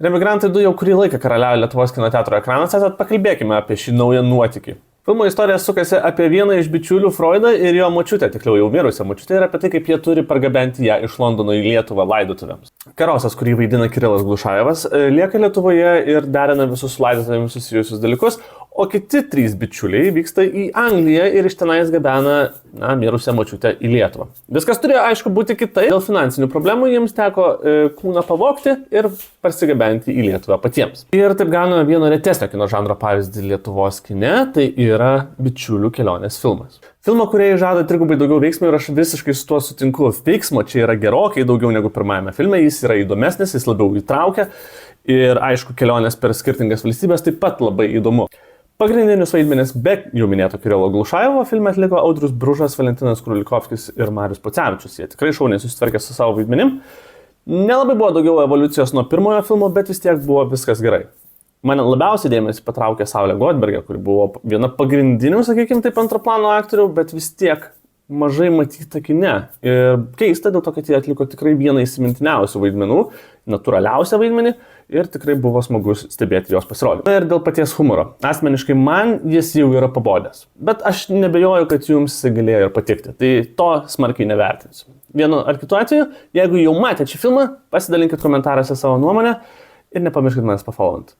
Remigrantai 2 jau kurį laiką karaliauja Lietuvos kino teatro ekranuose, tad pakalbėkime apie šį naują nuotykį. Filmo istorija sukasi apie vieną iš bičiulių Freudą ir jo močiutę, tiksliau jau mirusią močiutę, ir apie tai, kaip jie turi pargabenti ją iš Londono į Lietuvą laidotuvėms. Karosas, kurį vaidina Kirilas Glušajevas, lieka Lietuvoje ir derina visus su laidotuvėmis susijusius dalykus, o kiti 3 bičiuliai vyksta į Angliją ir iš tenais gabena mirusią močiutę į Lietuvą. Viskas turėjo, aišku, būti kitai. Dėl finansinių problemų jiems teko kūną pavogti ir parsigabenti į Lietuvą patiems. Ir taip gauname vieno retesnio kino žanro pavyzdį Lietuvos kine, tai yra bičiulių kelionės filmas. Filmo kūrėjai žada 3 daugiau veiksmo ir aš visiškai su tuo sutinku. Veiksmo čia yra gerokai daugiau negu pirmajame filme, jis yra įdomesnis, jis labiau įtraukia ir aišku, kelionės per skirtingas valstybės taip pat labai įdomu. Pagrindinius vaidmenis be jau minėto Kirilo Glušajevo filme atliko Audrius Bružas, Valentinas Krulikovskis ir Marius Pocevičius. Jie tikrai šauniai susitvarkė su savo vaidmenim. Nelabai buvo daugiau evoliucijos nuo pirmojo filmo, bet vis tiek buvo viskas gerai. Mane labiausiai dėmesį patraukė Saulė Godbergė, kuri buvo viena pagrindinių, sakykime, taip antro plano aktorių, bet vis tiek mažai matyta kine. Ir keista dėl to, kad jie atliko tikrai vieną įsimintiniausių vaidmenų, natūraliausią vaidmenį ir tikrai buvo smagus stebėti jos pasirodymą. Ir dėl paties humoro. Asmeniškai man jis jau yra pabodęs. Bet aš nebejoju, kad jums galėjo ir patikti. Tai to smarkiai nevertinsiu. Vienu ar kitu atveju, jeigu jau matėte šį filmą, pasidalinkit komentaruose savo nuomonę ir nepamirškit manęs pafollowint.